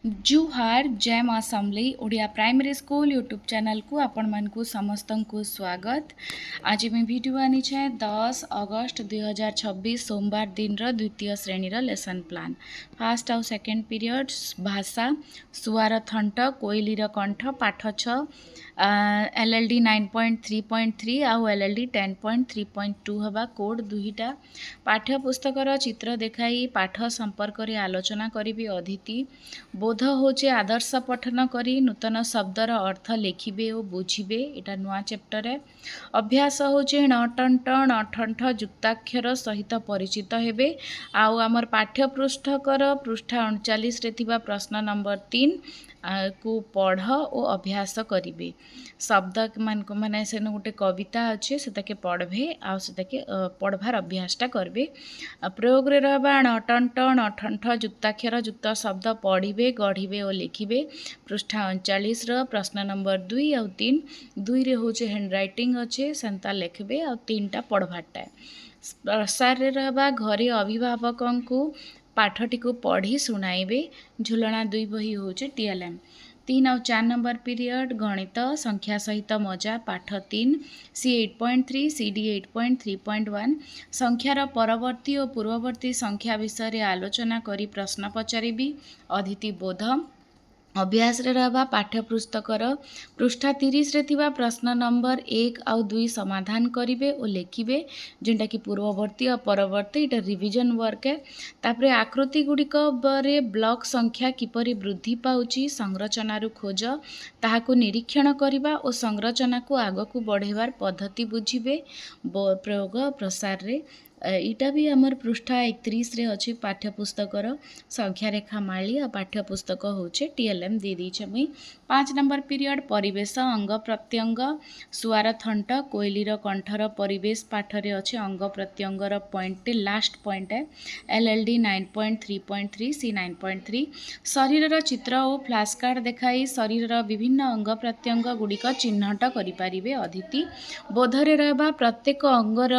जुहार जय माँ Samalei Odia primary school YouTube channel को आपण मानकु समस्त को स्वागत। आज मैं वीडियो आनी छे 10 अगस्त 2026 सोमवार दिन द्वितीय श्रेणी लेसन प्लान फास्ट आउ सेकेंड पीरियड भाषा सुआर थंट कोइलीर कंठ पाठ 6 LLD 9.3.3 आउ LLD 10.3.2 हवा कोड दुईटा पाठ्य पुस्तकर चित्र देखाई पाठ संपर्क रे आलोचना करी अदिति बोध होचे आदर्श पठन करी नूतन शब्दर अर्थ लिखिबे और बुझिबे एटा नुआ चैप्टर है। अभ्यास होचे नटंट नठंठ युक्ताक्षर सहित परिचित हेबे। आउ आमर पाठ्य पुस्तकर पृष्ठा 39 रे थिबा प्रश्न नंबर 3 को पढ़ और अभ्यास करिवे। शब्द मान को माने सेन गोटे कविता अच्छे से पढ़बे आउ से पढ़वार अभ्यासटा करबे। प्रयोग रे रहबा नटंट नठंठ युक्ताक्षर युक्त शब्द पढ़िबे गढ़िबे और लिखिबे। पृष्ठा 39 प्रश्न नंबर 2 आउ 3 2 रे होचे हैंड राइटिंग अच्छे सेंता लिखबे आउ 3टा पढ़वाटा। प्रसार रे रहबा घरे अभिभावकों को पाठटी को पढ़ी शुणाइबे। झुलना 2 बही होचे TLM। 3 और 4 नंबर पीरियड गणित संख्या सहित मजा पाठ 3 C 8.3 CD 8.3.1 संख्यार परवर्ती और पूर्ववर्ती संख्या विषय आलोचना करी प्रश्न पचारिबी। अदिति बोध अभ्यास रे रहबा पाठ्य पुस्तकर पृष्ठा 30 रे थिबा प्रश्न नंबर 1 आउ 2 समाधान करिवे और लिखिबे जेंटा कि पूर्ववर्ती और परवर्ती इटा रिवीजन वर्क है। तापरे आकृति गुड़िक बरे ब्लॉक संख्या किपरि वृद्धि पाउची संरचनारु खोज ताहाकु निरीक्षण करिबा और संरचना को आगकु बढ़ेबार पद्धति बुझिबे। प्रयोग प्रसार रे इटा भी आमर पृष्ठा 31 रे अच्छी पाठ्यपुस्तकर संख्या रेखा माली आ पाठ्यपुस्तक होचे TLM दे दीछे मुई। 5 नंबर पीरियड परिवेश अंग प्रत्यंग सुआर थंट कोइलीर कंठर परिवेश पाठ रे अच्छे अंग प्रत्यंगर पॉइंट लास्ट पॉइंट है LLD 9.3.3 C 9.3 शरीर चित्र और फ्लैश कार्ड देखाई शरीर विभिन्न अंग प्रत्यंग गुड़िक चिन्हट करिपारिबे। अदिति बोधरे रहबा प्रत्येक अंगर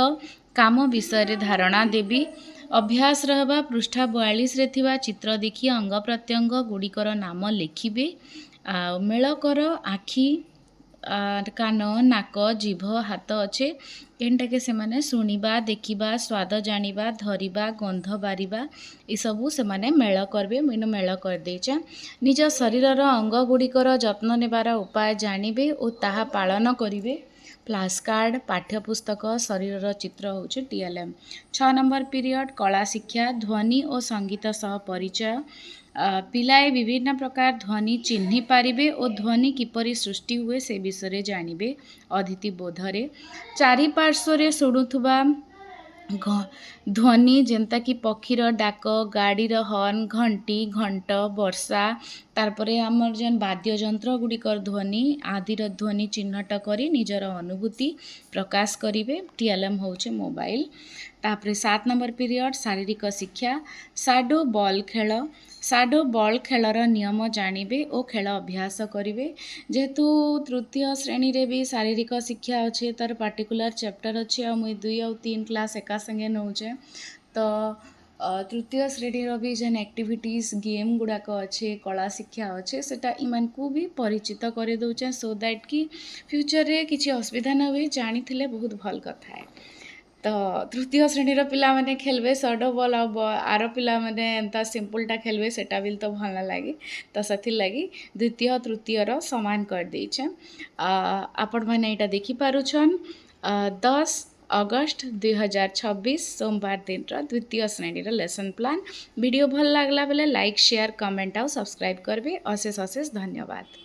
काम विषय रे धारणा देवी। अभ्यास रहबा पृष्ठा 42 रे थिबा चित्र देखि अंग प्रत्यंग गुड़िकर नाम लिखिबे। मेल कर आखि कान नाक जीभ हाथ अच्छे जेनटा के से माने शुणिबा देखिबा स्वाद जानिबा धरिबा गंध बारिबा ये सबू से माने मेल करबे। मुइन मेल कर देचा निज शरीरर अंग गुड़िकर जत्न नेबार उपाय जानिबे और ताहा पालन करिवे। फ्लैश कार्ड पाठ्यपुस्तक शरीर चित्र होचे TLM। 6 नंबर पीरियड कला शिक्षा ध्वनि और संगीत सह परिचय पिलाए विभिन्न प्रकार ध्वनि चिन्हि पारिबे और ध्वनि किपरि सृष्टि हुए से विषय जानिबे। अदिति बोधरे चारि पार्श्व रे शुणुथुबा ध्वनि जेनता कि पक्षीर डाक गाड़ीर हर्न घंटी घंट वर्षा तारपरे आमर जेन वाद्य यंत्र गुड़िकर ध्वनि आदिर ध्वनि चिन्हट करी निजर अनुभूति प्रकाश करिवे। TLM होचे मोबाइल। तापरे 7 नंबर पीरियड शारीरिक शिक्षा साडो बॉल खेल साडो बॉल खेलर नियम जानिबे और खेल अभ्यास करिवे। जेहेतु तृतीय श्रेणी रे भी शारीरिक शिक्षा अच्छे तार पार्टिकुलर चैप्टर अच्छे आ मुई 2 और 3 क्लास एका संगे नौचे तो तृतीय श्रेणी भी जेन एक्टिविटीज गेम गुड़ाक अच्छे कला शिक्षा अच्छे सेटा इमान को भी परिचित कर दौचे सो दैट कि फ्यूचर रे किसी असुविधा न हुए जानी थिले बहुत भल कथा है। तो तृतीय श्रेणी पिला माने खेलबे सडो बॉल आर पिला माने एंता सिंपलटा खेलबे सेटा भी तो भल न लगे तो से लगी द्वितीय तृतीय समान कर देछे। आपण माने एटा देखि पारुछन 10 अगस्त 2026 सोमवार दिन द्वितीय श्रेणी लेसन प्लान। वीडियो भल लागला बेले लाइक शेयर कमेंट आउ सब्सक्राइब करबे। अशेष अशेष धन्यवाद।